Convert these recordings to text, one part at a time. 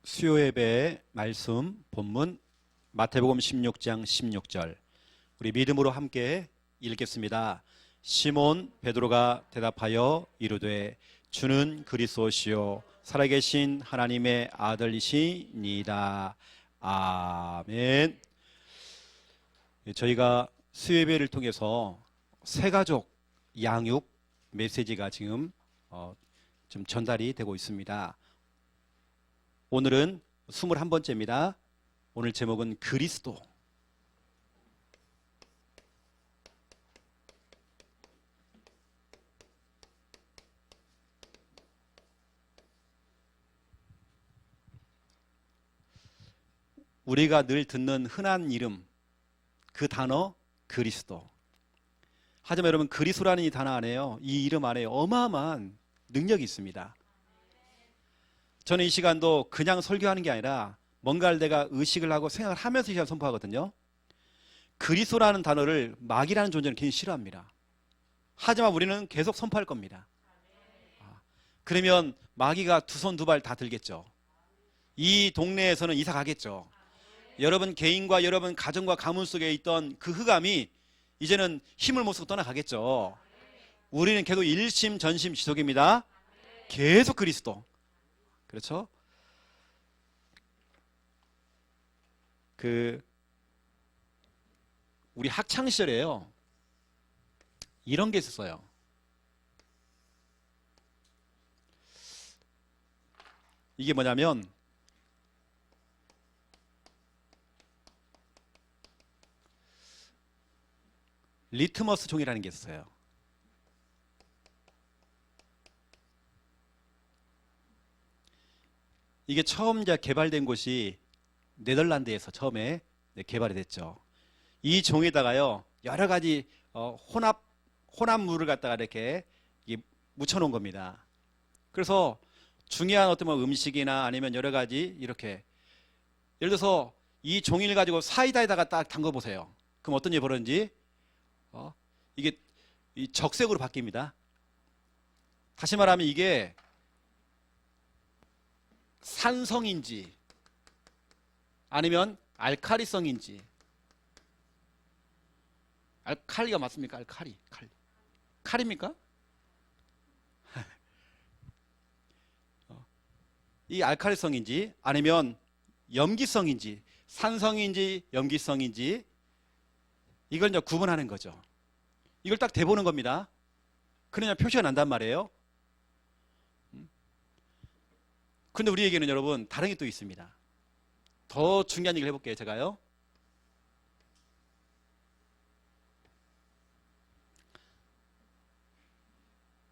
수요 예배 말씀 본문 마태복음 16장 16절 우리 믿음으로 함께 읽겠습니다. 시몬 베드로가 대답하여 이르되 주는 그리스도시요 살아계신 하나님의 아들이시니이다. 아멘. 저희가 수요 예배를 통해서 새가족 양육 메시지가 지금 좀 전달이 되고 있습니다. 오늘은 21번째입니다. 오늘 제목은 그리스도. 우리가 늘 듣는 흔한 이름, 그 단어 그리스도. 하지만 여러분, 그리스도라는 이 단어 안에요, 이 이름 안에 어마어마한 능력이 있습니다. 저는 이 시간도 그냥 설교하는 게 아니라 뭔가를 내가 의식을 하고 생각을 하면서 이 시간 선포하거든요. 그리스도라는 단어를 마귀라는 존재는 굉장히 싫어합니다. 하지만 우리는 계속 선포할 겁니다. 그러면 마귀가 두 손 두 발 다 들겠죠. 이 동네에서는 이사 가겠죠. 여러분 개인과 여러분 가정과 가문 속에 있던 그 흑암이 이제는 힘을 못 쓰고 떠나가겠죠. 우리는 계속 일심전심지속입니다. 계속 그리스도. 그렇죠? 우리 학창 시절에요, 이런 게 있었어요. 이게 뭐냐면 리트머스 종이라는 게 있어요. 이게 처음 개발된 곳이 네덜란드에서 처음에 개발이 됐죠. 이 종에다가요 여러 가지 혼합물을 갖다가 이렇게 묻혀놓은 겁니다. 그래서 중요한 어떤 음식이나 아니면 여러 가지 이렇게, 예를 들어서 이 종이를 가지고 사이다에다가 딱 담궈 보세요. 그럼 어떤 일이 벌어지는지 이게 이 적색으로 바뀝니다. 다시 말하면 이게 산성인지 아니면 알카리성인지. 알칼리가 맞습니까? 칼입니까? 이 알칼리성인지 아니면 염기성인지, 산성인지 염기성인지, 이걸 이제 구분하는 거죠. 이걸 딱 대보는 겁니다. 그러냐 표시가 난단 말이에요. 근데 우리에게는 여러분 다른 게 또 있습니다. 더 중요한 얘기를 해볼게요. 제가요,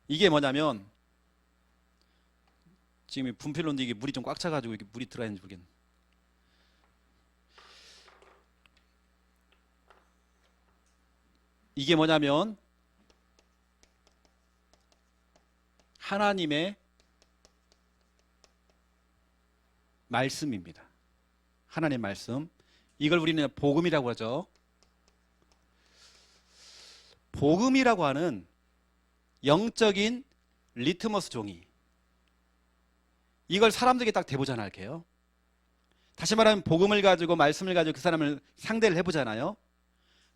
이게 뭐냐면 지금 분필로인데 이게 물이 좀 꽉 차가지고 이게 물이 들어있는지 모르겠네. 이게 뭐냐면 하나님의 말씀입니다. 하나님의 말씀. 이걸 우리는 복음이라고 하죠. 복음이라고 하는 영적인 리트머스 종이, 이걸 사람들에게 딱 대보잖아요. 이렇게요. 다시 말하면 복음을 가지고 말씀을 가지고 그 사람을 상대를 해보잖아요.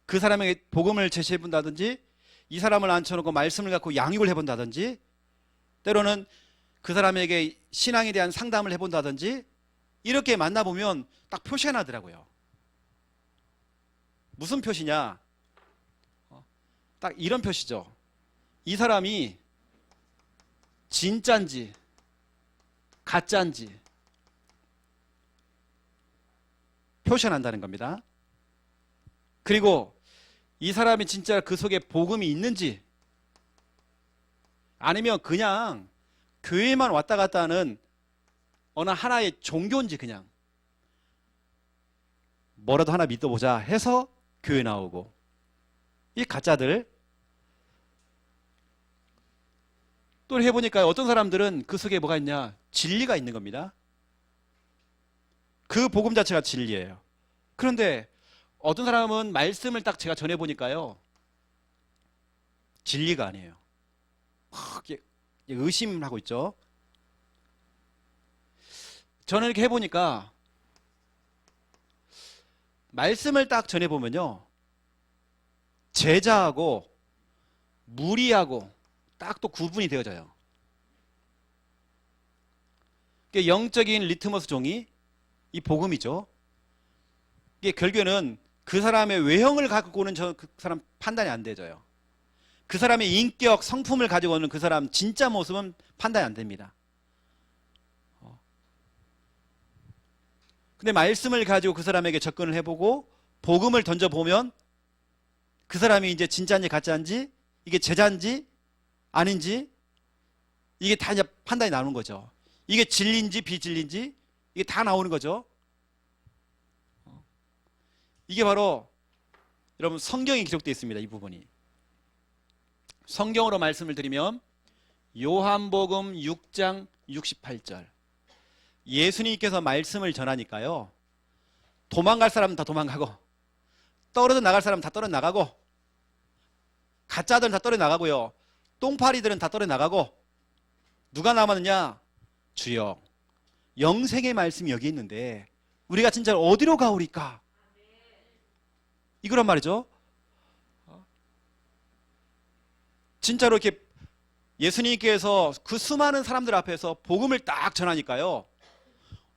그 사람에게 복음을 제시해본다든지, 이 사람을 앉혀놓고 말씀을 갖고 양육을 해본다든지, 때로는 그 사람에게 신앙에 대한 상담을 해본다든지, 이렇게 만나보면 딱 표시가 나더라고요. 무슨 표시냐? 딱 이런 표시죠. 이 사람이 진짠지 가짠지 표시가 난다는 겁니다. 그리고 이 사람이 진짜 그 속에 복음이 있는지, 아니면 그냥 교회만 왔다 갔다 하는 어느 하나의 종교인지, 그냥 뭐라도 하나 믿어보자 해서 교회 나오고, 이 가짜들. 또 해보니까 어떤 사람들은 그 속에 뭐가 있냐, 진리가 있는 겁니다. 그 복음 자체가 진리예요. 그런데 어떤 사람은 말씀을 딱 제가 전해보니까요, 진리가 아니에요. 막 의심하고 있죠. 저는 이렇게 해보니까 말씀을 딱 전해보면요, 제자하고 무리하고 딱 또 구분이 되어져요. 영적인 리트머스 종이 이 복음이죠. 이게 결국에는 그 사람의 외형을 갖고 오는 그 사람 판단이 안 되져요. 그 사람의 인격, 성품을 가지고 오는 그 사람 진짜 모습은 판단이 안 됩니다. 근데 말씀을 가지고 그 사람에게 접근을 해보고 복음을 던져보면 그 사람이 이제 진짜인지 가짜인지, 이게 제자인지 아닌지, 이게 다 이제 판단이 나오는 거죠. 이게 진리인지 비진리인지 이게 다 나오는 거죠. 이게 바로 여러분 성경에 기록되어 있습니다. 이 부분이. 성경으로 말씀을 드리면 요한복음 6장 68절. 예수님께서 말씀을 전하니까요, 도망갈 사람은 다 도망가고, 떨어져 나갈 사람은 다 떨어져 나가고, 가짜들은 다 떨어져 나가고요, 똥파리들은 다 떨어져 나가고, 누가 남았느냐? 주여, 영생의 말씀이 여기 있는데 우리가 진짜 어디로 가오리까? 이거란 말이죠. 진짜로 이렇게 예수님께서 그 수많은 사람들 앞에서 복음을 딱 전하니까요,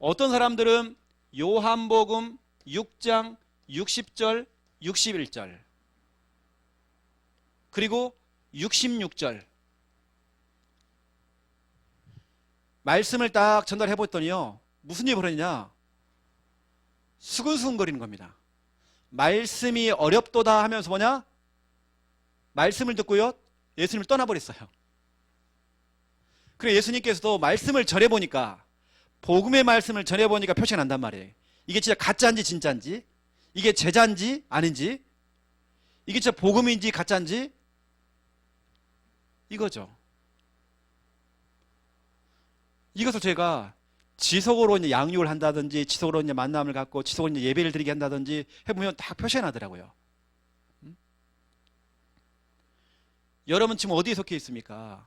어떤 사람들은 요한복음 6장 60절 61절 그리고 66절 말씀을 딱 전달해 봤더니요, 무슨 일이 벌어지냐? 수근수근거리는 겁니다. 말씀이 어렵도다 하면서 뭐냐? 말씀을 듣고요, 예수님을 떠나버렸어요. 그래 예수님께서도 말씀을 전해보니까, 복음의 말씀을 전해보니까 표시가 난단 말이에요. 이게 진짜 가짜인지 진짜인지, 이게 제자인지 아닌지, 이게 진짜 복음인지 가짜인지, 이거죠. 이것을 제가 지속으로 이제 양육을 한다든지, 지속으로 이제 만남을 갖고, 지속으로 이제 예배를 드리게 한다든지 해보면 다 표시가 나더라고요. 여러분 지금 어디에 속해 있습니까?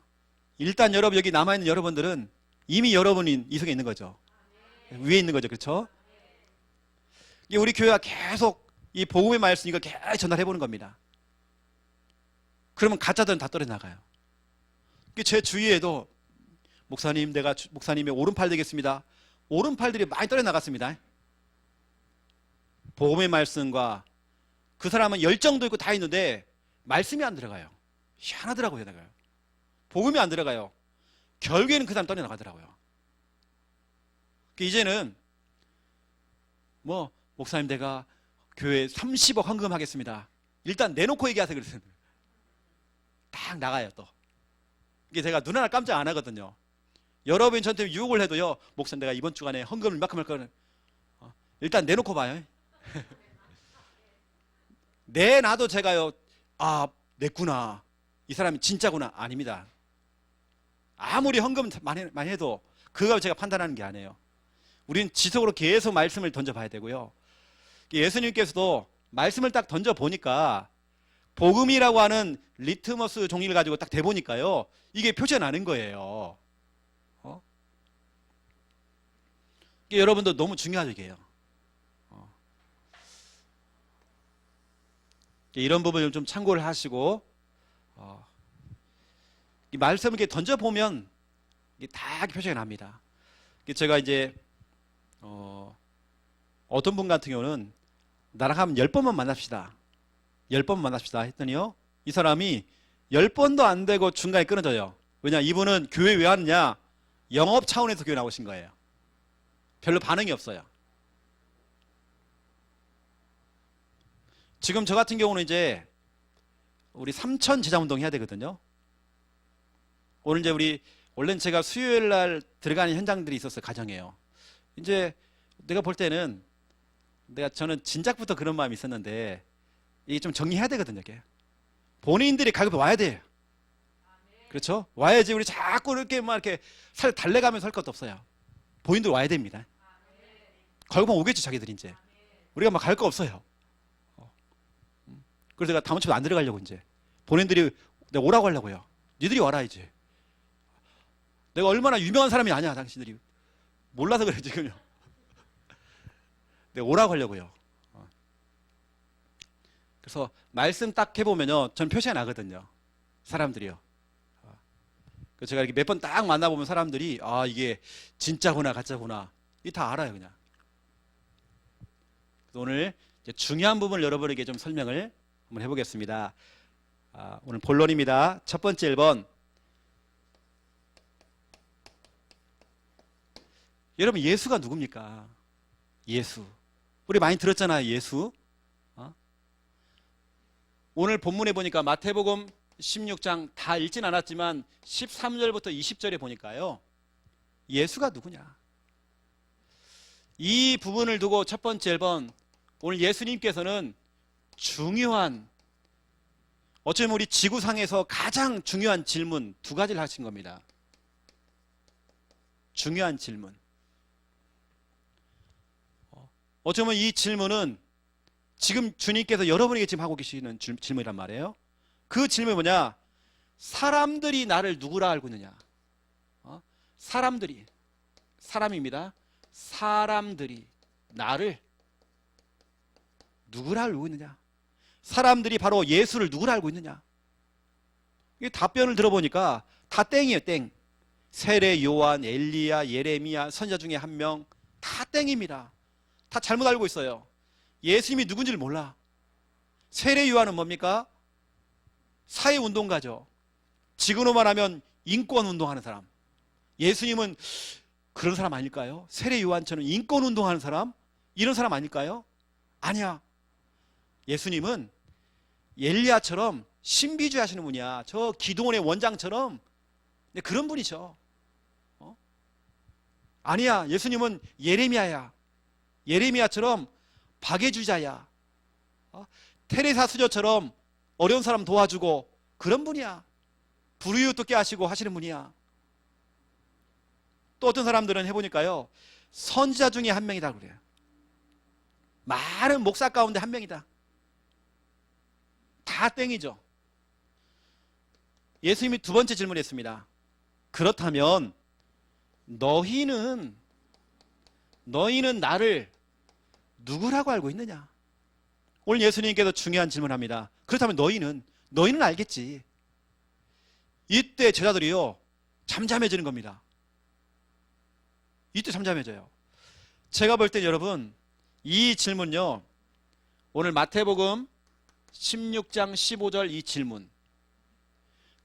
일단 여러분 여기 남아있는 여러분들은 이미 여러분이 이 속에 있는 거죠. 위에 있는 거죠. 그렇죠? 이게 우리 교회가 계속 이 복음의 말씀 이거 계속 전달해 보는 겁니다. 그러면 가짜들은 다 떨어져 나가요. 제 주위에도 목사님, 내가 목사님의 오른팔 되겠습니다. 오른팔들이 많이 떨어져 나갔습니다. 복음의 말씀과 그 사람은 열정도 있고 다 있는데 말씀이 안 들어가요. 희한하더라고요. 내가 복음이 안 들어가요. 결국에는 그 사람 떨어져 나가더라고요. 이제는 뭐 목사님 내가 교회 30억 헌금하겠습니다. 일단 내놓고 얘기하세요. 그랬어요. 딱 나가요. 또 이게 제가 눈 하나 깜짝 안 하거든요. 여러분이 저한테 유혹을 해도요, 목사님 내가 이번 주간에 헌금을 이만큼 할 거는 일단 내놓고 봐요. 내놔도 제가요, 아 냈구나, 이 사람이 진짜구나. 아닙니다. 아무리 헌금 많이 해도 그거 제가 판단하는 게 아니에요. 우리는 지속으로 계속 말씀을 던져봐야 되고요. 예수님께서도 말씀을 딱 던져보니까 복음이라고 하는 리트머스 종이를 가지고 딱 대보니까요, 이게 표시가 나는 거예요. 이게 여러분도 너무 중요하죠. 이게요. 이런 부분을 좀 참고를 하시고, 이 말씀을 이렇게 던져보면 이게 다 표시가 납니다. 제가 이제 어떤 분 같은 경우는 나랑 한 10번만 만납시다. 10번 만납시다 했더니요, 이 사람이 10번도 안 되고 중간에 끊어져요. 왜냐? 이분은 교회 왜 왔느냐? 영업 차원에서 교회 나오신 거예요. 별로 반응이 없어요. 지금 저 같은 경우는 이제 우리 삼천 제자운동 해야 되거든요. 오늘 이제 원래는 제가 수요일 날 들어가는 현장들이 있었어요. 가정에요. 이제 내가 볼 때는 저는 진작부터 그런 마음이 있었는데 이게 좀 정리해야 되거든요. 이게 본인들이 가급에 와야 돼요. 그렇죠? 와야지. 우리 자꾸 이렇게 막 이렇게 살 달래가면서 할 것도 없어요. 본인들 와야 됩니다. 결국은 오겠죠. 자기들이 이제 우리가 막 갈 거 없어요. 그래서 내가 다음 주에 안 들어가려고 이제 본인들이 내가 오라고 하려고요. 니들이 와라 이제. 내가 얼마나 유명한 사람이 아니야. 당신들이 몰라서 그래 지금요. 네, 오라고 하려고요. 그래서 말씀 딱 해보면요, 전 표시가 나거든요. 사람들이요. 그래서 제가 이렇게 몇 번 딱 만나보면 사람들이 아 이게 진짜구나 가짜구나 이 다 알아요 그냥. 그래서 오늘 이제 중요한 부분을 여러분에게 좀 설명을 한번 해보겠습니다. 오늘 본론입니다. 첫 번째 1번. 여러분 예수가 누굽니까? 예수. 우리 많이 들었잖아요. 예수. 오늘 본문에 보니까 마태복음 16장 다 읽진 않았지만 13절부터 20절에 보니까요. 예수가 누구냐? 이 부분을 두고 첫 번째 1번. 오늘 예수님께서는 중요한, 어쩌면 우리 지구상에서 가장 중요한 질문 2가지를 하신 겁니다. 중요한 질문. 어쩌면 이 질문은 지금 주님께서 여러분에게 지금 하고 계시는 질문이란 말이에요. 그 질문이 뭐냐? 사람들이 나를 누구라 알고 있느냐? 사람들이, 사람입니다. 사람들이 나를 누구라 알고 있느냐? 사람들이 바로 예수를 누구라 알고 있느냐? 이 답변을 들어보니까 다 땡이에요. 땡. 세례, 요한, 엘리야, 예레미야, 선지자 중에 한 명, 다 땡입니다. 다 잘못 알고 있어요. 예수님이 누군지를 몰라. 세례 요한은 뭡니까? 사회운동가죠. 지금으로만 하면 인권운동하는 사람. 예수님은 그런 사람 아닐까요? 세례 요한처럼 인권운동하는 사람? 이런 사람 아닐까요? 아니야. 예수님은 엘리야처럼 신비주의 하시는 분이야. 저 기도원의 원장처럼 그런 분이죠. 아니야. 예수님은 예레미야야. 예레미야처럼 박해주자야. 테레사 수녀처럼 어려운 사람 도와주고 그런 분이야. 불우이웃 돕게 하시고 하시는 분이야. 또 어떤 사람들은 해보니까요, 선지자 중에 한 명이다 그래요. 많은 목사 가운데 한 명이다. 다 땡이죠. 예수님이 2번째 질문했습니다. 그렇다면 너희는 나를 누구라고 알고 있느냐? 오늘 예수님께서 중요한 질문합니다. 그렇다면 너희는 알겠지. 이때 제자들이요, 잠잠해지는 겁니다. 이때 잠잠해져요. 제가 볼 때 여러분, 이 질문요, 오늘 마태복음 16장 15절 이 질문,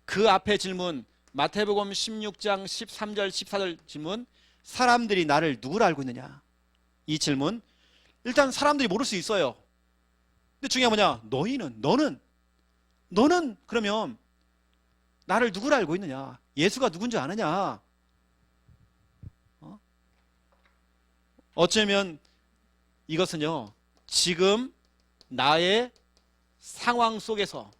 그 앞에 질문 마태복음 16장 13절 14절 질문, 사람들이 나를 누구라 알고 있느냐? 이 질문, 일단 사람들이 모를 수 있어요. 근데 중요한 뭐냐? 너는 그러면 나를 누구라 알고 있느냐? 예수가 누군지 아느냐? 어쩌면 이것은요, 지금 나의 상황 속에서의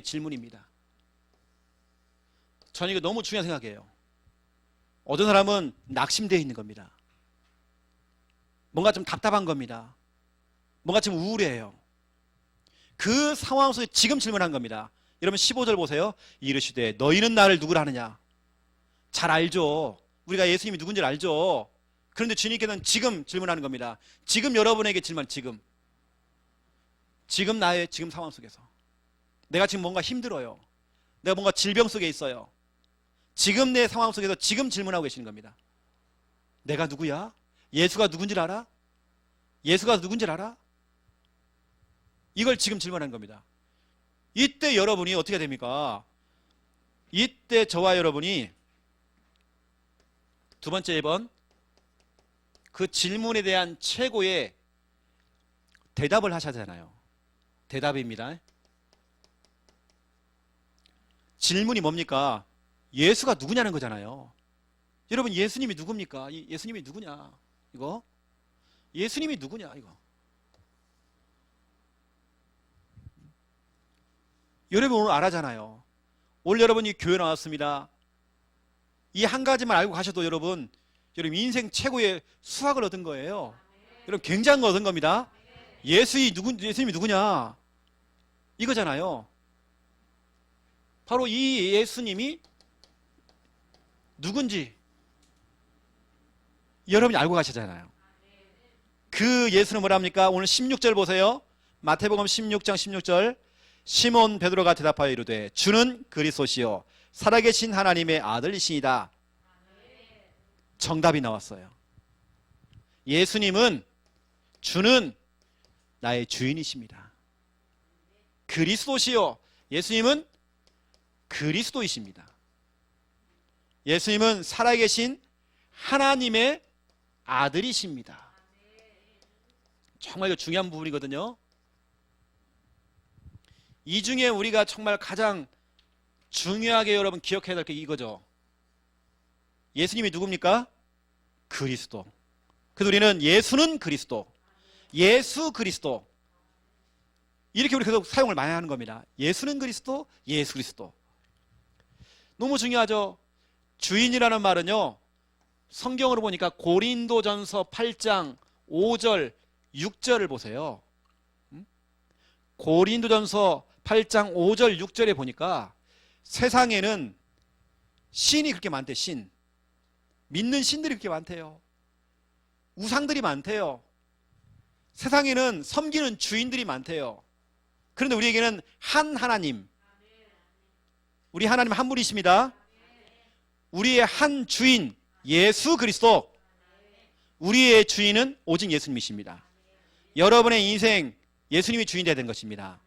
질문입니다. 저는 이거 너무 중요한 생각이에요. 어떤 사람은 낙심되어 있는 겁니다. 뭔가 좀 답답한 겁니다. 뭔가 좀 우울해요. 그 상황 속에 지금 질문한 겁니다. 여러분 15절 보세요. 이르시되 너희는 나를 누구라 하느냐? 잘 알죠. 우리가 예수님이 누군지 알죠. 그런데 주님께서는 지금 질문하는 겁니다. 지금 여러분에게 질문, 지금 나의 지금 상황 속에서 내가 지금 뭔가 힘들어요. 내가 뭔가 질병 속에 있어요. 지금 내 상황 속에서 지금 질문하고 계시는 겁니다. 내가 누구야? 예수가 누군지 알아? 예수가 누군지 알아? 이걸 지금 질문하는 겁니다. 이때 여러분이 어떻게 됩니까? 이때 저와 여러분이 2번째 1번, 그 질문에 대한 최고의 대답을 하셔야 되잖아요. 대답입니다. 질문이 뭡니까? 예수가 누구냐는 거잖아요. 여러분 예수님이 누굽니까? 예수님이 누구냐? 이거 예수님이 누구냐? 이거 여러분 오늘 알아잖아요. 오늘 여러분이 교회 나왔습니다. 이 한 가지만 알고 가셔도 여러분 인생 최고의 수학을 얻은 거예요. 여러분 굉장한 거 얻은 겁니다. 예수님이 누구냐? 이거잖아요. 바로 이 예수님이 누군지 여러분이 알고 가시잖아요. 그 예수는 뭐랍니까? 오늘 16절 보세요. 마태복음 16장 16절. 시몬 베드로가 대답하여 이르되 주는 그리스도시요 살아계신 하나님의 아들이시니이다. 정답이 나왔어요. 예수님은, 주는 나의 주인이십니다. 그리스도시요, 예수님은 그리스도이십니다. 예수님은 살아계신 하나님의 아들이십니다. 정말 이거 중요한 부분이거든요. 이 중에 우리가 정말 가장 중요하게 여러분 기억해야 될 게 이거죠. 예수님이 누굽니까? 그리스도. 그래서 우리는 예수는 그리스도, 예수 그리스도, 이렇게 우리 계속 사용을 많이 하는 겁니다. 예수는 그리스도, 예수 그리스도. 너무 중요하죠. 주인이라는 말은요, 성경으로 보니까 고린도전서 8장 5절 6절을 보세요. 고린도전서 8장 5절 6절에 보니까 세상에는 신이 그렇게 많대. 신, 믿는 신들이 그렇게 많대요. 우상들이 많대요. 세상에는 섬기는 주인들이 많대요. 그런데 우리에게는 한 하나님, 우리 하나님 한 분이십니다. 우리의 한 주인 예수 그리스도, 우리의 주인은 오직 예수님이십니다. 여러분의 인생 예수님이 주인 되야 되는 것입니다.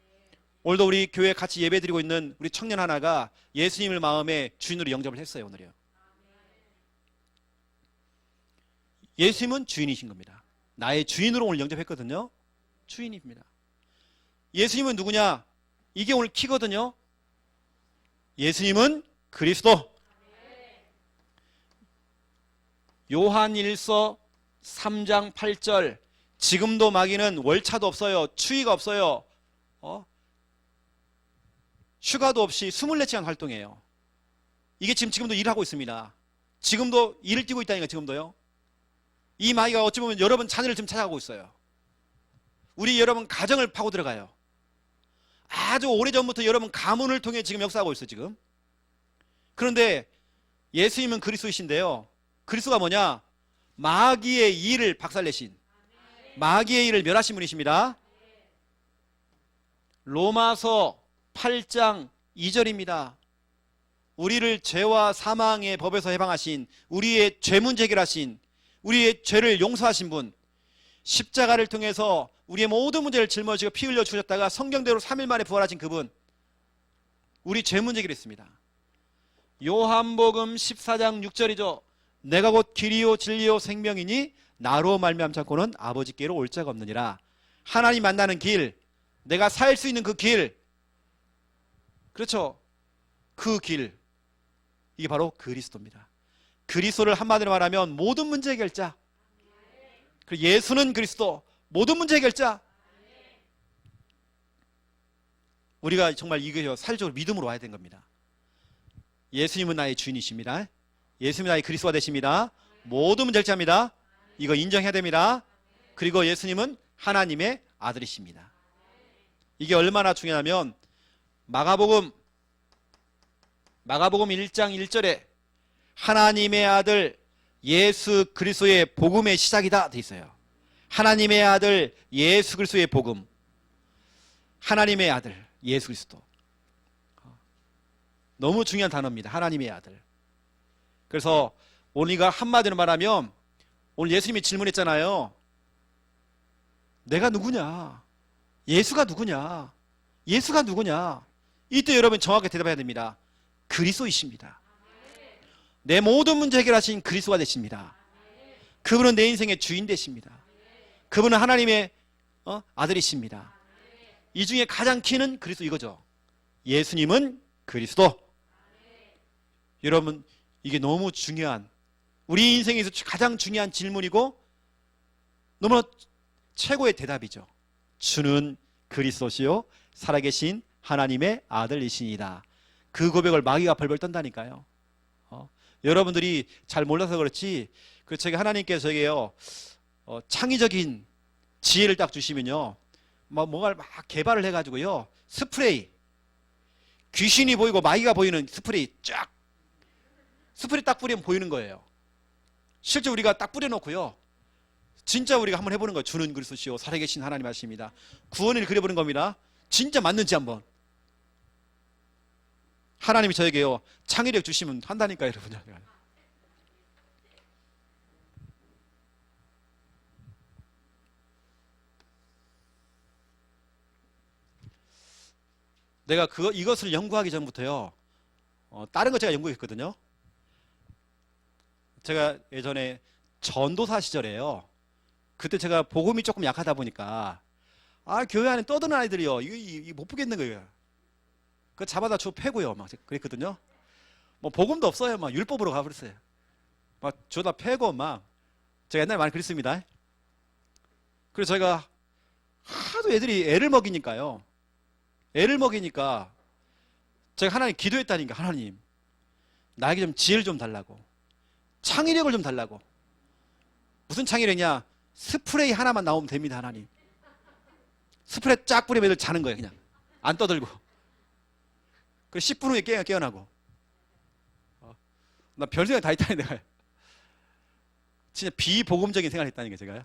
오늘도 우리 교회에 같이 예배드리고 있는 우리 청년 하나가 예수님을 마음에 주인으로 영접을 했어요. 오늘요. 예수님은 주인이신 겁니다. 나의 주인으로 오늘 영접했거든요. 주인입니다. 예수님은 누구냐? 이게 오늘 키거든요. 예수님은 그리스도. 요한일서 3장 8절. 지금도 마귀는 월차도 없어요. 추위가 없어요. 휴가도 없이 24시간 활동해요. 이게 지금도 일하고 있습니다. 지금도 일을 뛰고 있다니까. 지금도요. 이 마귀가 어찌 보면 여러분 자녀를 지금 찾아가고 있어요. 우리 여러분 가정을 파고 들어가요. 아주 오래전부터 여러분 가문을 통해 지금 역사하고 있어요. 지금. 그런데 예수님은 그리스도이신데요, 그리스도가 뭐냐? 마귀의 일을 박살내신, 마귀의 일을 멸하신 분이십니다. 로마서 8장 2절입니다. 우리를 죄와 사망의 법에서 해방하신, 우리의 죄 문제 해결하신, 우리의 죄를 용서하신 분, 십자가를 통해서 우리의 모든 문제를 짊어지고 피 흘려 주셨다가 성경대로 3일 만에 부활하신 그분, 우리 죄 문제 해결했습니다. 요한복음 14장 6절이죠. 내가 곧 길이요 진리요 생명이니 나로 말미암지 않고는 아버지께로 올 자가 없느니라. 하나님 만나는 길, 내가 살 수 있는 그 길, 그렇죠, 그 길, 이게 바로 그리스도입니다. 그리스도를 한마디로 말하면 모든 문제 해결자. 그리고 예수는 그리스도, 모든 문제 해결자. 우리가 정말 이게 사실적으로 믿음으로 와야 되는 겁니다. 예수님은 나의 주인이십니다. 예수님은 나의 그리스도가 되십니다. 모든 문제 해결자입니다. 이거 인정해야 됩니다. 그리고 예수님은 하나님의 아들이십니다. 이게 얼마나 중요하면 마가복음 1장 1절에 하나님의 아들 예수 그리스도의 복음의 시작이다 돼 있어요. 하나님의 아들 예수 그리스도의 복음, 하나님의 아들 예수 그리스도. 너무 중요한 단어입니다. 하나님의 아들. 그래서 우리가 한마디로 말하면 오늘 예수님이 질문했잖아요. 내가 누구냐? 예수가 누구냐? 예수가 누구냐? 이때 여러분 정확하게 대답해야 됩니다. 그리스도이십니다. 내 모든 문제 해결하신 그리스도가 되십니다. 그분은 내 인생의 주인 되십니다. 그분은 하나님의 아들이십니다. 이 중에 가장 키는 그리스도, 이거죠. 예수님은 그리스도. 여러분, 이게 너무 중요한, 우리 인생에서 가장 중요한 질문이고 너무나 최고의 대답이죠. 주는 그리스도시요 살아계신 하나님의 아들이시니이다. 그 고백을 마귀가 벌벌 떤다니까요. 여러분들이 잘 몰라서 그렇지, 그 제가 하나님께서 저에게요 창의적인 지혜를 딱 주시면요, 뭔가를 막 개발을 해가지고요, 스프레이, 귀신이 보이고 마귀가 보이는 스프레이 쫙 스프레이 딱 뿌리면 보이는 거예요. 실제 우리가 딱 뿌려놓고요. 진짜 우리가 한번 해보는 거예요. 주는 그리스도시요 살아계신 하나님 하십니다. 구원을 그려보는 겁니다. 진짜 맞는지 한번. 하나님이 저에게요 창의력 주시면 한다니까요, 여러분. 내가 이것을 연구하기 전부터요 다른 거 제가 연구했거든요. 제가 예전에 전도사 시절에요. 그때 제가 복음이 조금 약하다 보니까 교회 안에 떠드는 아이들이요 이거 못 보겠는 거예요. 그 잡아다 주 패고요 막 그랬거든요. 뭐 복음도 없어요. 막 율법으로 가버렸어요. 막 주다 패고 막 제가 옛날에 많이 그랬습니다. 그래서 제가 하도 애를 먹이니까요. 애를 먹이니까 제가 하나님 기도했다니까. 하나님 나에게 좀 지혜를 좀 달라고, 창의력을 좀 달라고. 무슨 창의력이냐? 스프레이 하나만 나오면 됩니다. 하나님 스프레이 쫙 뿌리면 애들 자는 거예요. 그냥 안 떠들고. 그 10분 후에 깨어나고. 나 별 생각 다 했다니 내가. 진짜 비복음적인 생각을 했다니까 제가요.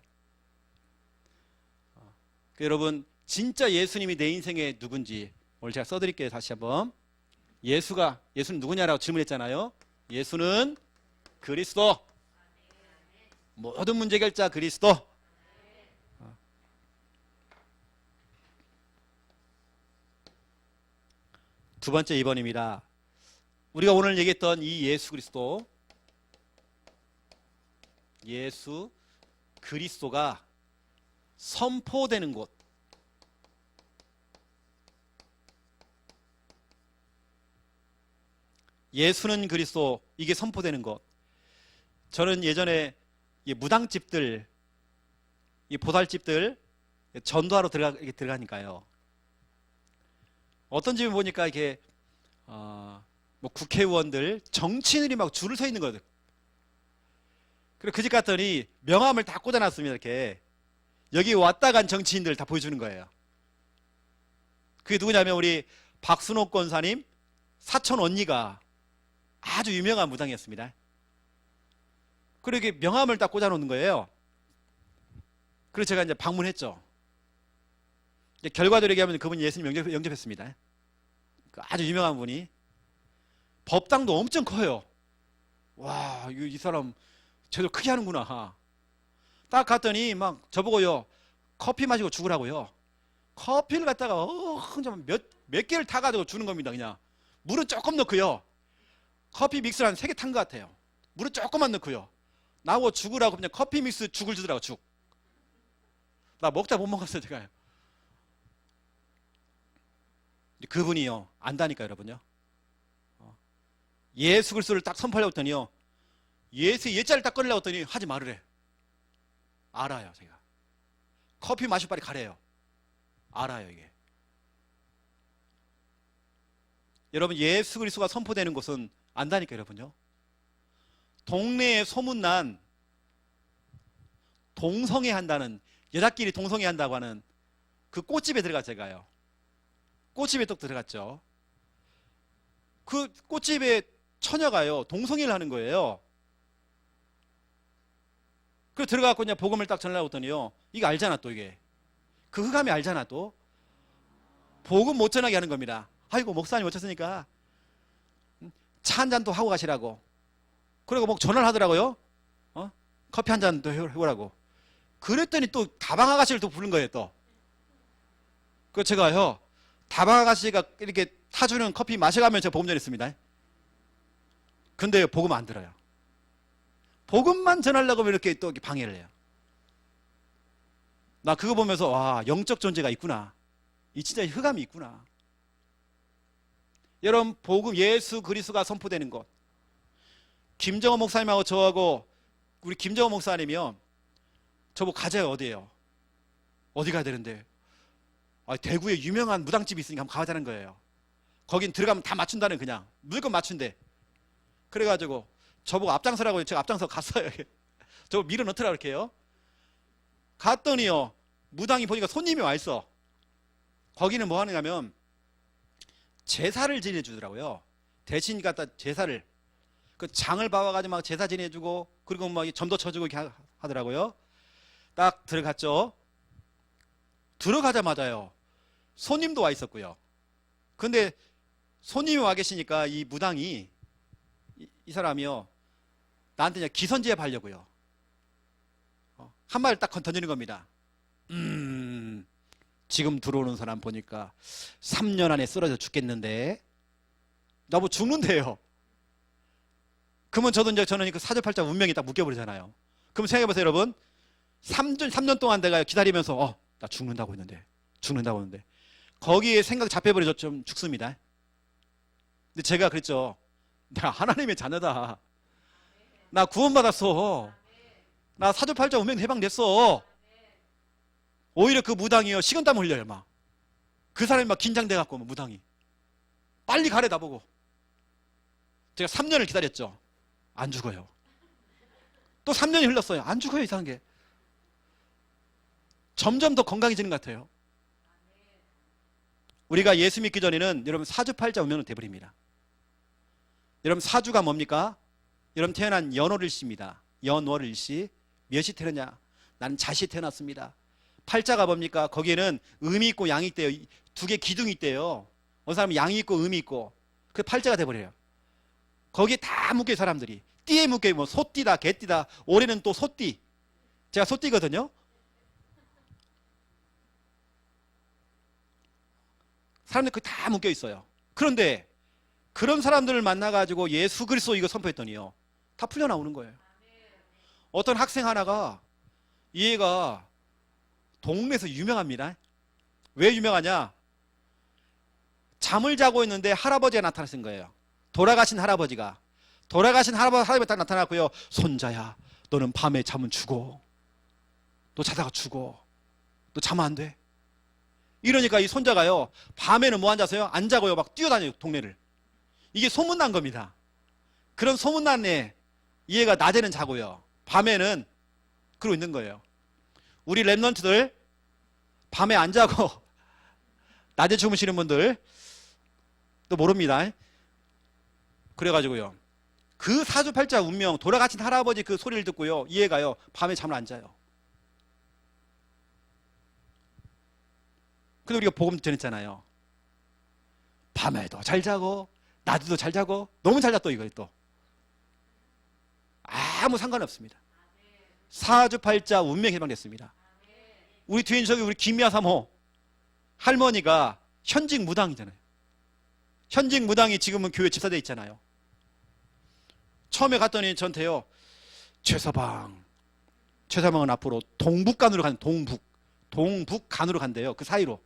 여러분 진짜 예수님이 내 인생의 누군지 오늘 제가 써드릴게요. 다시 한번. 예수는 누구냐라고 질문했잖아요. 예수는 그리스도. 모든 문제 해결자 그리스도. 두 번째 2번입니다. 우리가 오늘 얘기했던 이 예수 그리스도, 예수 그리스도가 선포되는 곳. 예수는 그리스도, 이게 선포되는 것. 저는 예전에 이 무당집들, 이 보살집들 전도하러 들어가니까요. 어떤 집에 보니까 이렇게 뭐 국회의원들, 정치인들이 막 줄을 서 있는 거예요. 그리고 그 집 갔더니 명함을 다 꽂아놨습니다. 이렇게 여기 왔다 간 정치인들 다 보여주는 거예요. 그게 누구냐면 우리 박순옥 권사님 사촌 언니가 아주 유명한 무당이었습니다. 그리고 이렇게 명함을 딱 꽂아놓는 거예요. 그래서 제가 이제 방문했죠. 결과적으로 얘기하면 그분이 예수님 영접했습니다. 아주 유명한 분이. 법당도 엄청 커요. 와, 이 사람 제대로 크게 하는구나. 딱 갔더니 막 저보고요 커피 마시고 죽으라고요. 커피를 갖다가 몇 개를 타가지고 주는 겁니다. 그냥 물은 조금 넣고요. 커피 믹스를 한 3개 탄 것 같아요. 물은 조금만 넣고요. 나하고 죽으라고 그냥 커피 믹스 죽을 주더라고. 죽. 나 먹다 못 먹었어요 제가. 그분이요 안다니까 여러분요. 예수 그리스도를 딱 선포하려고 했더니요 예수의 예자를 딱 꺼내려고 했더니 하지 말으래. 알아요 제가. 커피 마시고 빨리 가래요. 알아요 이게. 여러분 예수 그리스도가 선포되는 곳은 안다니까 여러분요. 동네에 소문난 동성애 한다는, 여자끼리 동성애 한다고 하는 그 꽃집에 제가요. 꽃집에 또 들어갔죠. 그 꽃집에 처녀가요 동성애를 하는 거예요. 그래서 들어가서 그냥 복음을 딱 전하려고 했더니요 이거 알잖아 또 이게 그 흑암이 알잖아 또 복음 못 전하게 하는 겁니다. 아이고 목사님 오셨으니까 차 한 잔 또 하고 가시라고. 그리고 뭐 전화를 하더라고요. 커피 한 잔 더 해보라고. 그랬더니 또 다방 아가씨를 또 부른 거예요 또. 그 제가요 다방 아가씨가 이렇게 타주는 커피 마셔가면 제가 복음 전했습니다. 근데 복음 안 들어요. 복음만 전하려고 하면 이렇게 또 방해를 해요. 나 그거 보면서 와 영적 존재가 있구나. 이 진짜 흑암이 있구나. 여러분 복음 예수 그리스도가 선포되는 것. 김정호 목사님하고 저하고 우리 김정호 목사님이요 저보고 가자요. 어디에요? 어디 가야 되는데? 대구에 유명한 무당집이 있으니까 한번 가자는 거예요. 거긴 들어가면 다 맞춘다는 그냥 무조건 맞춘대. 그래가지고 저보고 앞장서라고 제가 앞장서 갔어요. 저보고 밀어 넣더라 이렇게요. 갔더니요 무당이 보니까 손님이 와 있어. 거기는 뭐 하느냐면 제사를 지내주더라고요. 대신 갖다 제사를. 그 장을 봐와가지고 막 제사 지내주고 그리고 막 점도 쳐주고 이렇게 하더라고요. 딱 들어갔죠. 들어가자마자요. 손님도 와 있었고요. 근데 손님이 와 계시니까 이 무당이 이 사람이요. 나한테 그냥 기선제압 하려고요. 한 마디를 딱 던지는 겁니다. 지금 들어오는 사람 보니까 3년 안에 쓰러져 죽겠는데 나뭐 죽는데요. 그러면 저는 그 사주팔자 운명이 딱 묶여버리잖아요. 그럼 생각해보세요 여러분. 3년 동안 내가 기다리면서 나 죽는다고 했는데 거기에 생각 잡혀버려서 좀 죽습니다. 근데 제가 그랬죠. 나 하나님의 자녀다. 나 구원받았어. 나 사주팔자 운명 해방됐어. 오히려 그 무당이요 식은땀 흘려요. 막 그 사람이 막 긴장돼갖고 무당이 빨리 가래 나보고. 제가 3년을 기다렸죠. 안 죽어요. 또 3년이 흘렀어요. 안 죽어요. 이상한 게 점점 더 건강해지는 것 같아요. 우리가 예수 믿기 전에는 여러분 사주팔자 운명은 돼버립니다. 여러분 사주가 뭡니까? 여러분 태어난 연월일시입니다. 연월일시 몇이 태어났냐? 나는 자시 태어났습니다. 팔자가 뭡니까? 거기에는 음이 있고 양이 있대요. 두 개 기둥이 있대요. 어느 사람은 양이 있고 음이 있고 그 팔자가 돼버려요. 거기에 다 묶여요. 사람들이 띠에 묶여요. 뭐 소띠다 개띠다. 올해는 또 소띠. 제가 소띠거든요. 사람들 그 다 묶여 있어요. 그런데 그런 사람들을 만나가지고 예수 그리스도 이거 선포했더니요 다 풀려 나오는 거예요. 어떤 학생 하나가 이 애가 동네에서 유명합니다. 왜 유명하냐? 잠을 자고 있는데 할아버지가 나타나신 거예요. 돌아가신 할아버지가 딱 나타났고요. 손자야 너는 밤에 자면 죽어. 너 자다가 죽어. 너 자면 안 돼. 이러니까 이 손자가요 밤에는 뭐 앉아서요? 안 자고요 막 뛰어다녀요 동네를. 이게 소문난 겁니다. 그런 소문난 애 이 애가 낮에는 자고요 밤에는 그러고 있는 거예요. 우리 랩런트들 밤에 안 자고 낮에 주무시는 분들 또 모릅니다. 그래가지고요 그 사주팔자 운명 돌아가신 할아버지 그 소리를 듣고요 이 애가요 밤에 잠을 안 자요. 근데 우리가 복음 전했잖아요. 밤에도 잘 자고 낮에도 잘 자고 너무 잘 잤또 이거 또 아무 상관없습니다. 사주팔자 운명 해방됐습니다. 우리 뒤에 저기 우리 김미아 사모 할머니가 현직 무당이잖아요. 현직 무당이 지금은 교회 집사돼 있잖아요. 처음에 갔더니 전태요 최서방은 앞으로 동북간으로 가는 동북간으로 간대요. 그 사이로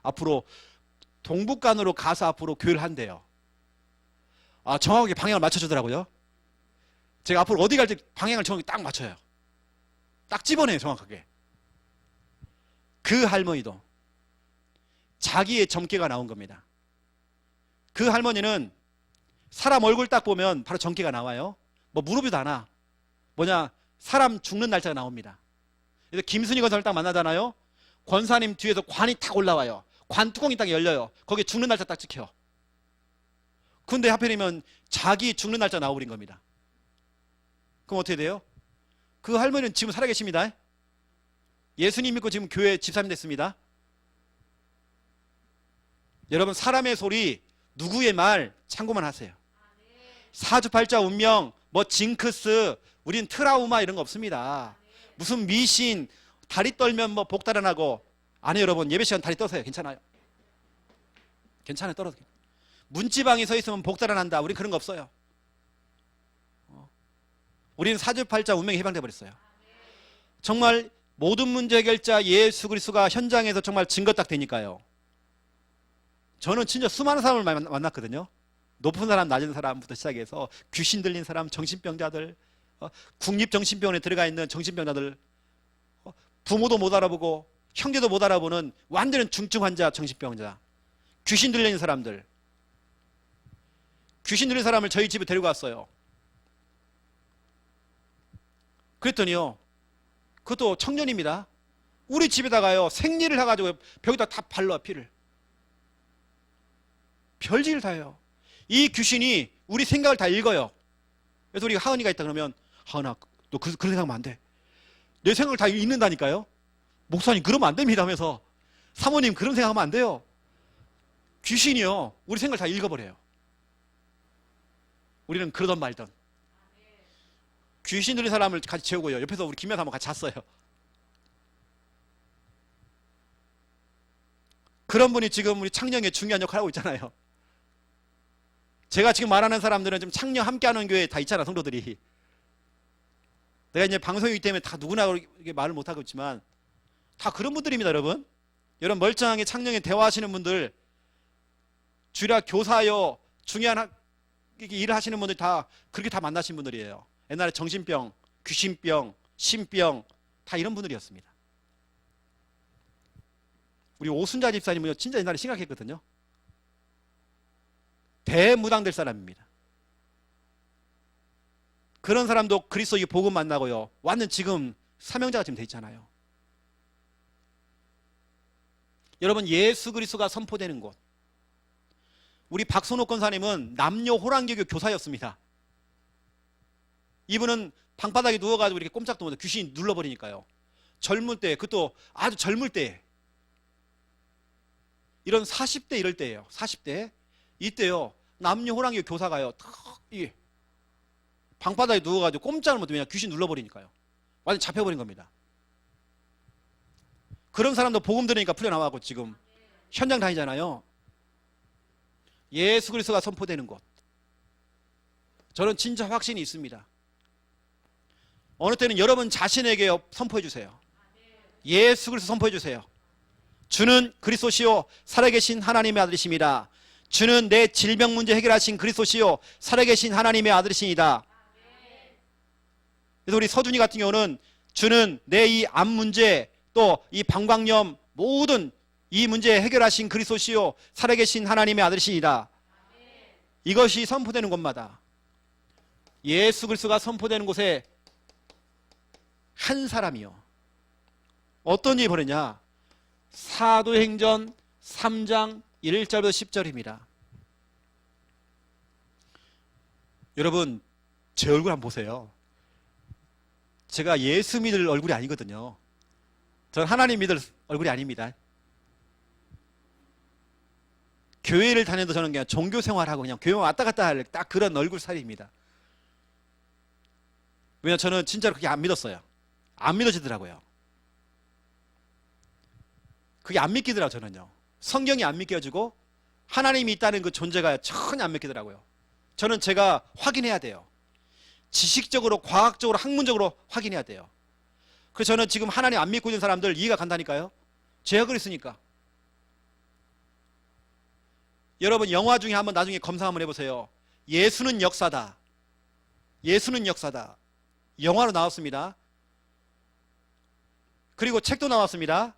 앞으로 동북간으로 가서 앞으로 교회를 한대요. 정확하게 방향을 맞춰주더라고요. 제가 앞으로 어디 갈 때 방향을 정확히 딱 맞춰요. 딱 집어내요 정확하게. 그 할머니도 자기의 점괘가 나온 겁니다. 그 할머니는 사람 얼굴 딱 보면 바로 점괘가 나와요. 뭐 무릎이도 안 와. 뭐냐 사람 죽는 날짜가 나옵니다. 그래서 김순희 권사를 딱 만나잖아요. 권사님 뒤에서 관이 탁 올라와요. 관 뚜껑이 딱 열려요. 거기에 죽는 날짜 딱 찍혀. 근데 하필이면 자기 죽는 날짜 나와버린 겁니다. 그럼 어떻게 돼요? 그 할머니는 지금 살아계십니다. 예수님 믿고 지금 교회 집사님 됐습니다. 여러분 사람의 소리 누구의 말 참고만 하세요. 사주팔자 운명 뭐 징크스 우린 트라우마 이런 거 없습니다. 무슨 미신 다리 떨면 뭐 복 달아나고 아니 여러분 예배 시간 다리 떠세요. 괜찮아요. 괜찮아요. 떨어져. 문지방에 서 있으면 복 달아난다. 우린 그런 거 없어요. 우리는 사주팔자 운명이 해방돼 버렸어요. 정말 모든 문제 해결자 예수 그리스도가 현장에서 정말 증거 딱 되니까요. 저는 진짜 수많은 사람을 만났거든요. 높은 사람 낮은 사람부터 시작해서 귀신 들린 사람 정신병자들 국립정신병원에 들어가 있는 정신병자들 부모도 못 알아보고 형제도 못 알아보는 완전히 중증 환자 정신병자 귀신 들린 사람들 귀신 들린 사람을 저희 집에 데리고 왔어요. 그랬더니요 그것도 청년입니다. 우리 집에다가요 생리를 해가지고 벽에다 다 발라 피를 별짓을 다 해요. 이 귀신이 우리 생각을 다 읽어요. 그래서 우리 하은이가 있다 그러면, 하은아, 너 그런 생각하면 안 돼. 내 생각을 다 읽는다니까요. 목사님 그러면 안 됩니다 하면서, 사모님 그런 생각하면 안 돼요. 귀신이요, 우리 생각을 다 읽어버려요. 우리는 그러던 말던. 귀신 들린 사람을 같이 재우고요, 옆에서 우리 김여사 한번 같이 잤어요. 그런 분이 지금 우리 창녕에 중요한 역할을 하고 있잖아요. 제가 지금 말하는 사람들은 지금 창녕 함께하는 교회 다 있잖아, 성도들이. 내가 이제 방송이기 때문에 다 누구나 그렇게 말을 못하고 있지만 다 그런 분들입니다, 여러분. 여러분 멀쩡하게 창녕에 대화하시는 분들, 주일학 교사요, 중요한 일을 하시는 분들 다 그렇게 다 만나신 분들이에요. 옛날에 정신병, 귀신병, 신병 다 이런 분들이었습니다. 우리 오순자 집사님은요, 진짜 옛날에 심각했거든요. 대무당 될 사람입니다. 그런 사람도 그리스도의 복음 만나고요, 완전 지금 사명자가 지금 돼 있잖아요. 여러분, 예수 그리스도가 선포되는 곳. 우리 박선옥 권사님은 남녀 호랑교교 교사였습니다. 이분은 방바닥에 누워가지고 이렇게 꼼짝도 못해, 귀신이 눌러버리니까요. 젊을 때, 그것도 아주 젊을 때, 이런 40대 이럴 때예요. 40대 이때요, 남녀 호랑교 교사가요, 이 방바닥에 누워가지고 꼼짝을 못해. 그냥 귀신 눌러버리니까요. 완전 잡혀버린 겁니다. 그런 사람도 복음 들으니까 풀려나와고 지금 현장 다니잖아요. 예수 그리스도가 선포되는 곳. 저는 진짜 확신이 있습니다. 어느 때는 여러분 자신에게 선포해 주세요. 예수 그리스도 선포해 주세요. 주는 그리스도시요 살아계신 하나님의 아들이십니다. 주는 내 질병 문제 해결하신 그리스도시요 살아계신 하나님의 아들이십니다. 그래서 우리 서준이 같은 경우는 주는 내 이 암 문제, 또 이 방광염 모든 이 문제 해결하신 그리스도시요 살아계신 하나님의 아들이십니다. 이것이 선포되는 곳마다, 예수 그리스도가 선포되는 곳에 한 사람이요, 어떤 일이 벌어냐. 사도행전 3장 1절부터 10절입니다. 여러분 제 얼굴 한번 보세요. 제가 예수 믿을 얼굴이 아니거든요. 저는 하나님 믿을 얼굴이 아닙니다. 교회를 다녀도 저는 그냥 종교 생활하고 그냥 교회 왔다 갔다 할 딱 그런 얼굴 살입니다. 왜냐면 저는 진짜로 그게 안 믿었어요. 안 믿어지더라고요. 그게 안 믿기더라고요. 저는요, 성경이 안 믿겨지고 하나님이 있다는 그 존재가 전혀 안 믿기더라고요. 저는 제가 확인해야 돼요. 지식적으로, 과학적으로, 학문적으로 확인해야 돼요. 그래서 저는 지금 하나님 안 믿고 있는 사람들 이해가 간다니까요. 제가 그랬으니까. 여러분 영화 중에 한번 나중에 검사 한번 해보세요. 예수는 역사다. 예수는 역사다. 영화로 나왔습니다. 그리고 책도 나왔습니다.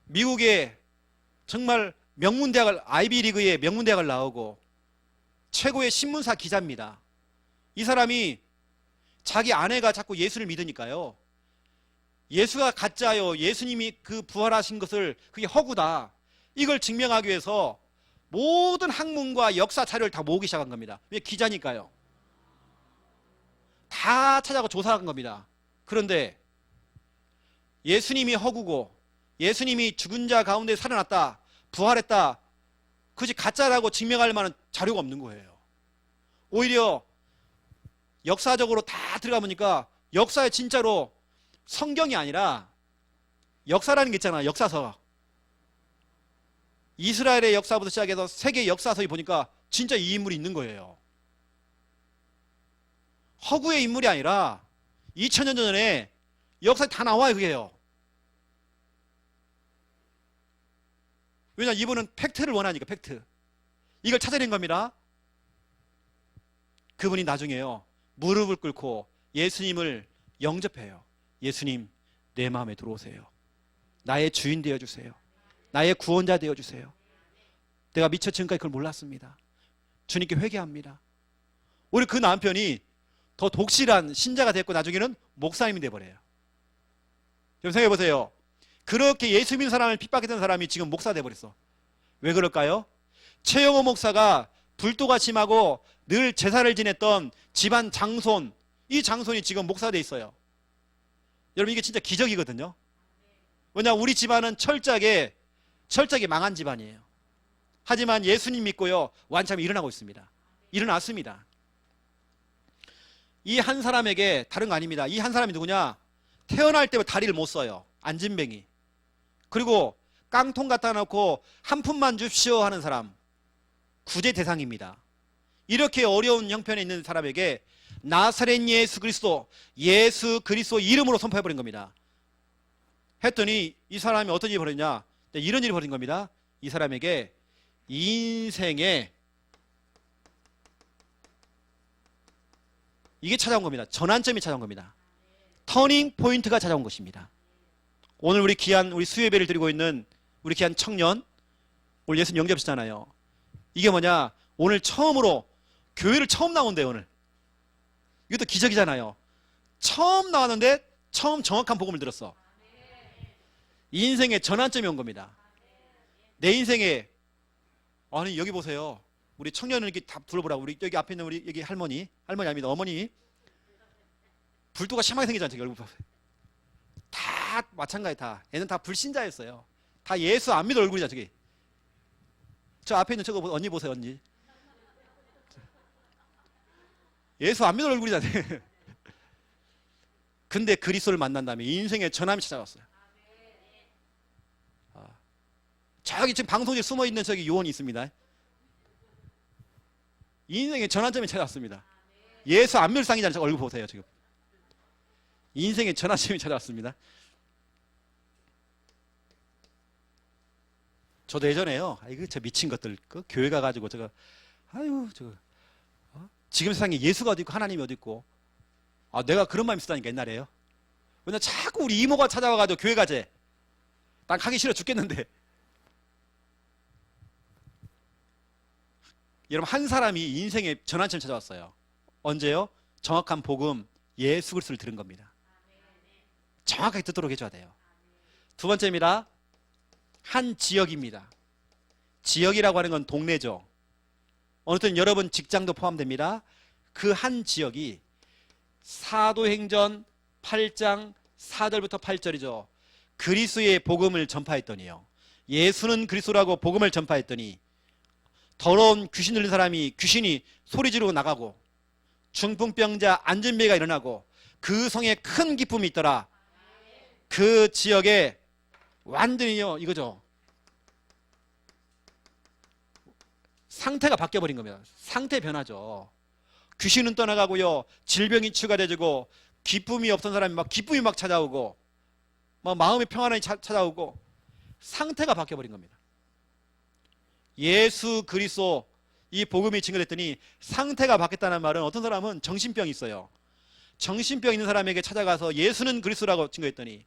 미국의 정말 명문대학을, 아이비리그의 명문대학을 나오고 최고의 신문사 기자입니다. 이 사람이 자기 아내가 자꾸 예수를 믿으니까요, 예수가 가짜요, 예수님이 그 부활하신 것을 그게 허구다, 이걸 증명하기 위해서 모든 학문과 역사 자료를 다 모으기 시작한 겁니다. 왜? 기자니까요. 다 찾아가고 조사한 겁니다. 그런데 예수님이 허구고 예수님이 죽은 자 가운데 살아났다, 부활했다, 그것이 가짜라고 증명할 만한 자료가 없는 거예요. 오히려 역사적으로 다 들어가 보니까 역사에 진짜로 성경이 아니라 역사라는 게 있잖아요. 역사서. 이스라엘의 역사부터 시작해서 세계 역사서에 보니까 진짜 이 인물이 있는 거예요. 허구의 인물이 아니라 2000년 전에 역사에 다 나와요. 그게요. 왜냐, 이분은 팩트를 원하니까. 팩트. 이걸 찾아낸 겁니다. 그분이 나중에요, 무릎을 꿇고 예수님을 영접해요. 예수님, 내 마음에 들어오세요. 나의 주인 되어주세요. 나의 구원자 되어주세요. 내가 미처 지금까지 그걸 몰랐습니다. 주님께 회개합니다. 우리 그 남편이 더 독실한 신자가 됐고 나중에는 목사님이 돼버려요. 여러분 생각해보세요. 그렇게 예수 믿는 사람을 핍박했던 사람이 지금 목사 돼버렸어. 왜 그럴까요? 최영호 목사가 불도가 심하고 늘 제사를 지냈던 집안 장손, 이 장손이 지금 목사가 돼 있어요. 여러분, 이게 진짜 기적이거든요. 왜냐, 우리 집안은 철저하게 망한 집안이에요. 하지만 예수님 믿고요, 완참히 일어나고 있습니다. 일어났습니다. 이 한 사람에게 다른 거 아닙니다. 이 한 사람이 누구냐? 태어날 때부터 다리를 못 써요. 안진뱅이. 그리고 깡통 갖다 놓고 한 푼만 줍시오 하는 사람, 구제 대상입니다. 이렇게 어려운 형편에 있는 사람에게 나사렛 예수 그리스도 이름으로 선포해버린 겁니다. 했더니 이 사람이 어떤 일이 벌어졌냐? 이런 일이 벌어진 겁니다. 이 사람에게 인생에 이게 찾아온 겁니다. 전환점이 찾아온 겁니다. 터닝 포인트가 찾아온 것입니다. 오늘 우리 수요예배를 드리고 있는 우리 귀한 청년, 오늘 예수님 영접하시잖아요. 이게 뭐냐? 오늘 처음으로 교회를 처음 나온대요. 오늘 이것도 기적이잖아요. 처음 나왔는데 처음 정확한 복음을 들었어. 인생의 전환점이 온 겁니다. 내 인생에, 아니 여기 보세요. 우리 청년을 이렇게 다 불러보라고. 우리 여기 앞에 있는 우리 여기 할머니 아닙니다. 어머니. 불도가 심하게 생기잖아요. 얼굴 보세요. 다 마찬가지. 다 얘는 다 불신자였어요. 다 예수 안 믿을 얼굴이잖아. 저기 저 앞에 있는 저거 언니 보세요. 언니 예수 안 믿을 얼굴이잖아. 근데 그리스도를 만난 다음에 인생의 전환이 찾아왔어요. 저기 지금 방송국에 숨어있는 저기 요원이 있습니다. 인생의 전환점이 찾아왔습니다. 예수 안 믿을 상이잖아요. 저 얼굴 보세요. 지금 인생의 전환점이 찾아왔습니다. 저도 예전에요, 아이고 저 미친 것들, 그 교회 가가지고 저거, 아유 저거, 지금 세상에 예수가 어디 있고 하나님이 어디 있고, 내가 그런 마음이 있었다니까 옛날에요. 왜냐 자꾸 우리 이모가 찾아와가지고 교회 가재. 난 가기 싫어 죽겠는데. 여러분, 한 사람이 인생의 전환점 찾아왔어요. 언제요? 정확한 복음 예수 그리스도를 들은 겁니다. 정확하게 듣도록 해줘야 돼요. 두 번째입니다. 한 지역입니다. 지역이라고 하는 건 동네죠. 어느 때는 여러분 직장도 포함됩니다. 그 한 지역이 사도행전 8장 4절부터 8절이죠. 그리스도의 복음을 전파했더니요, 예수는 그리스도라고 복음을 전파했더니 더러운 귀신 들린 사람이 귀신이 소리 지르고 나가고 중풍병자 안진뱅이가 일어나고 그 성에 큰 기쁨이 있더라. 그 지역에 완전히요 이거죠, 상태가 바뀌어버린 겁니다. 상태 변화죠. 귀신은 떠나가고요, 질병이 치유되고, 기쁨이 없던 사람이 기쁨이 찾아오고, 마음의 평안이 찾아오고, 상태가 바뀌어버린 겁니다. 예수 그리스도 이 복음이 증거됐더니 상태가 바뀌었다는 말은, 어떤 사람은 정신병이 있어요. 정신병 있는 사람에게 찾아가서 예수는 그리스도라고 증거했더니,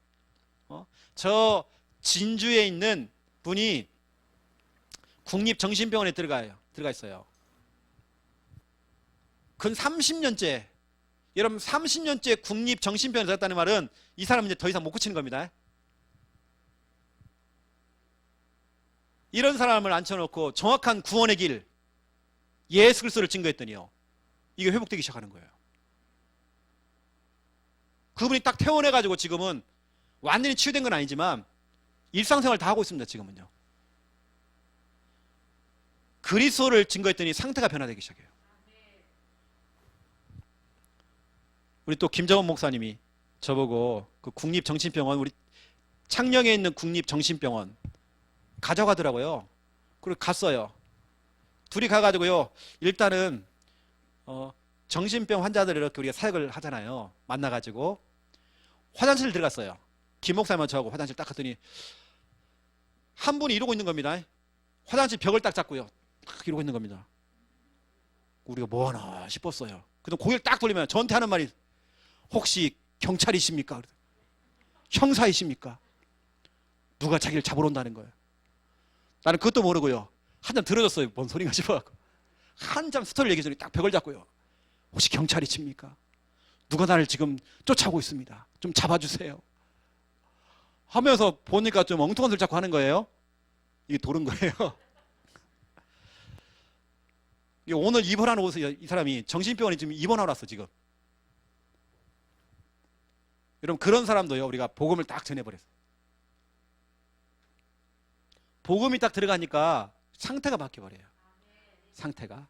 저 진주에 있는 분이 국립정신병원에 들어가 있어요. 근 30년째, 여러분 30년째 국립정신병원에 들어갔다는 말은 이 사람은 이제 더 이상 못 고치는 겁니다. 이런 사람을 앉혀놓고 정확한 구원의 길 예수 그리스도를 증거했더니요, 이게 회복되기 시작하는 거예요. 그분이 딱 퇴원해가지고 지금은 완전히 치유된 건 아니지만 일상생활 다 하고 있습니다. 지금은요. 그리스도를 증거했더니 상태가 변화되기 시작해요. 우리 또 김정원 목사님이 저보고 그 국립정신병원, 우리 창녕에 있는 국립정신병원 가져가더라고요. 그리고 갔어요. 둘이 가가지고요, 일단은 정신병 환자들 이렇게 우리가 사역을 하잖아요. 만나가지고 화장실 들어갔어요. 김 목사님하고 저하고 화장실 딱 갔더니 한 분이 이러고 있는 겁니다. 화장실 벽을 딱 잡고요, 딱 이러고 있는 겁니다. 우리가 뭐 하나 싶었어요. 그래서 고개를 딱 돌리면 저한테 하는 말이, 혹시 경찰이십니까? 형사이십니까? 누가 자기를 잡으러 온다는 거예요. 나는 그것도 모르고요, 한참 들어줬어요. 뭔 소리가 싶어갖고 한참 스토리를 얘기해주니 딱 벽을 잡고요, 혹시 경찰이십니까? 누가 나를 지금 쫓아오고 있습니다. 좀 잡아주세요 하면서 보니까 좀 엉뚱한 소리 자꾸 하는 거예요. 이게 도른 거예요. 오늘 입원한 옷을 이 사람이 정신병원에 지금 입원하러 왔어 지금. 여러분 그런 사람도요 우리가 복음을 딱 전해버렸어요. 복음이 딱 들어가니까 상태가 바뀌어버려요. 상태가.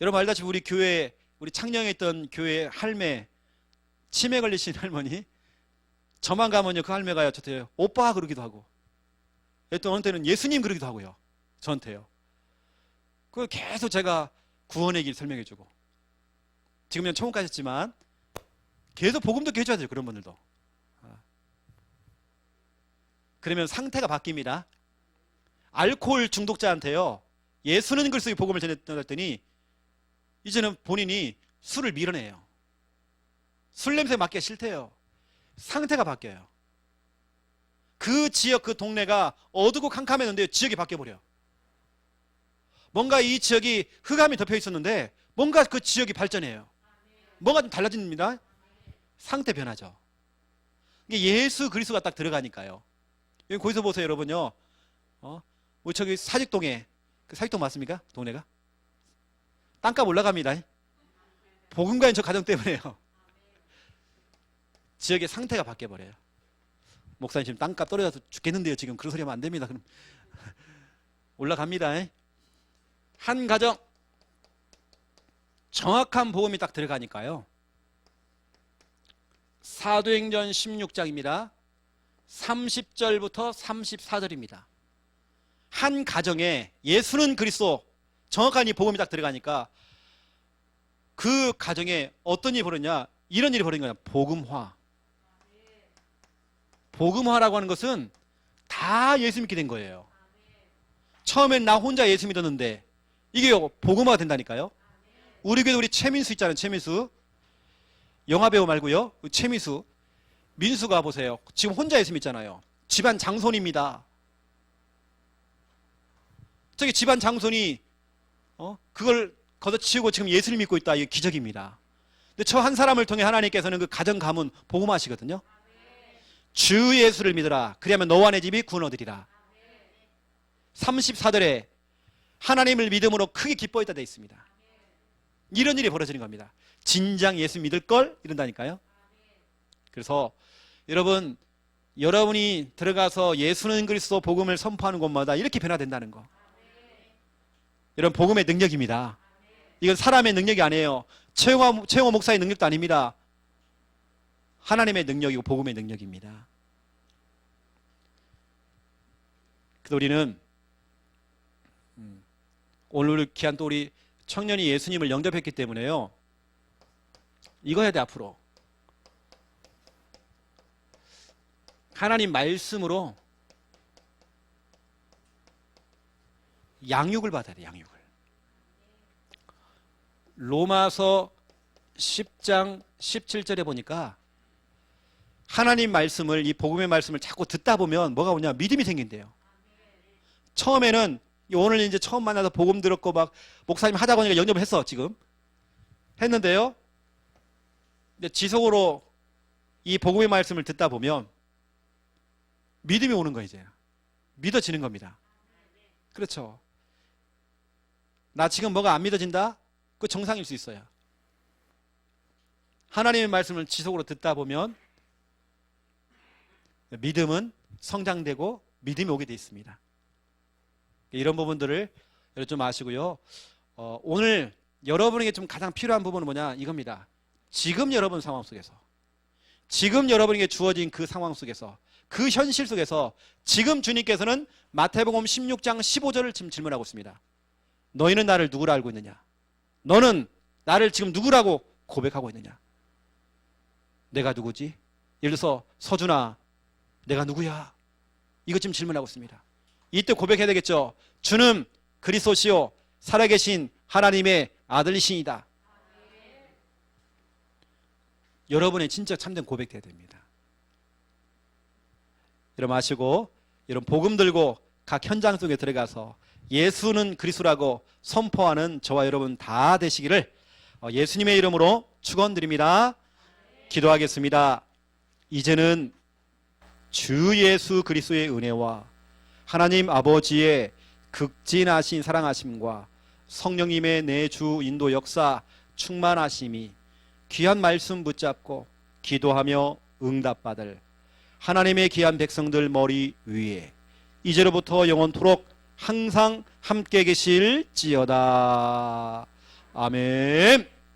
여러분 알다시피 우리 교회 우리 창녕에 있던 교회 할매 치매 걸리신 할머니 저만 가면요 그 할매가요 저한테 오빠 그러기도 하고 또 어느 때는 예수님 그러기도 하고요 저한테요. 그걸 계속 제가 구원의 길 설명해주고 지금은 천국 가셨지만 계속 복음 듣게 해줘야 돼요 그런 분들도. 그러면 상태가 바뀝니다. 알코올 중독자한테요 예수는 그리스도의 복음을 전했더니 이제는 본인이 술을 밀어내요. 술 냄새 맡기가 싫대요. 상태가 바뀌어요. 그 지역 그 동네가 어두고 캄캄했는데 지역이 바뀌어버려요. 뭔가 이 지역이 흑암이 덮여 있었는데 뭔가 그 지역이 발전해요. 뭔가 좀 달라집니다. 상태 변화죠. 이게 예수 그리스도가 딱 들어가니까요. 여기 거기서 보세요 여러분요. 우리 저기 사직동에 그 사직동 맞습니까? 동네가? 땅값 올라갑니다. 복음가인 저 가정 때문에요. 지역의 상태가 바뀌어버려요. 목사님 지금 땅값 떨어져서 죽겠는데요. 지금 그런 소리 하면 안 됩니다. 그럼 올라갑니다. 한 가정 정확한 복음이 딱 들어가니까요. 사도행전 16장입니다. 30절부터 34절입니다. 한 가정에 예수는 그리스도 정확한 이 복음이 딱 들어가니까 그 가정에 어떤 일이 벌어졌냐? 이런 일이 벌어진 거냐? 복음화. 복음화라고 하는 것은 다 예수 믿게 된 거예요. 처음엔 나 혼자 예수 믿었는데 이게 복음화가 된다니까요. 우리 교회도 우리 최민수 있잖아요. 최민수. 영화배우 말고요. 최민수. 민수가 보세요. 지금 혼자 예수 믿잖아요. 집안 장손입니다. 저기 집안 장손이 그걸 걷어치우고 지금 예수를 믿고 있다. 이게 기적입니다. 근데 저 한 사람을 통해 하나님께서는 그 가정 가문 복음화하시거든요. 주 예수를 믿으라. 그리하면 너와 내 집이 구원 얻으리라. 34절에 하나님을 믿음으로 크게 기뻐했다 되어 있습니다. 이런 일이 벌어지는 겁니다. 진작 예수 믿을 걸 이런다니까요. 그래서 여러분 여러분이 들어가서 예수는 그리스도 복음을 선포하는 곳마다 이렇게 변화된다는 거. 이런 복음의 능력입니다. 이건 사람의 능력이 아니에요. 최영호 목사의 능력도 아닙니다. 하나님의 능력이고 복음의 능력입니다. 그래서 우리는 오늘 귀한 또 우리 청년이 예수님을 영접했기 때문에요. 이거 해야 돼 앞으로. 하나님 말씀으로 양육을 받아야 돼. 양육을. 로마서 10장 17절에 보니까 하나님 말씀을 이 복음의 말씀을 자꾸 듣다 보면 뭐가 오냐? 믿음이 생긴대요. 처음에는 오늘 이제 처음 만나서 복음 들었고 막 목사님 하다 보니까 영접을 했어 지금 했는데요. 근데 지속으로 이 복음의 말씀을 듣다 보면 믿음이 오는 거예요. 이제 믿어지는 겁니다. 그렇죠. 나 지금 뭐가 안 믿어진다? 그 정상일 수 있어요. 하나님의 말씀을 지속으로 듣다 보면 믿음은 성장되고 믿음이 오게 돼 있습니다. 이런 부분들을 여러분 좀 아시고요. 오늘 여러분에게 좀 가장 필요한 부분은 뭐냐? 이겁니다. 지금 여러분 상황 속에서, 지금 여러분에게 주어진 그 상황 속에서, 그 현실 속에서 지금 주님께서는 마태복음 16장 15절을 지금 질문하고 있습니다. 너희는 나를 누구라 알고 있느냐? 너는 나를 지금 누구라고 고백하고 있느냐? 내가 누구지? 예를 들어서 서준아, 내가 누구야? 이것 지금 질문하고 있습니다. 이때 고백해야 되겠죠. 주는 그리스도시요 살아계신 하나님의 아들이시니다. 여러분의 진짜 참된 고백돼야 됩니다. 여러분 아시고 여러분 복음 들고 각 현장 속에 들어가서 예수는 그리스도라고 선포하는 저와 여러분 다 되시기를 예수님의 이름으로 축원드립니다. 기도하겠습니다. 이제는 주 예수 그리스도의 은혜와 하나님 아버지의 극진하신 사랑하심과 성령님의 내주 인도 역사 충만하심이 귀한 말씀 붙잡고 기도하며 응답받을 하나님의 귀한 백성들 머리 위에 이제로부터 영원토록 항상 함께 계실지어다. 아멘.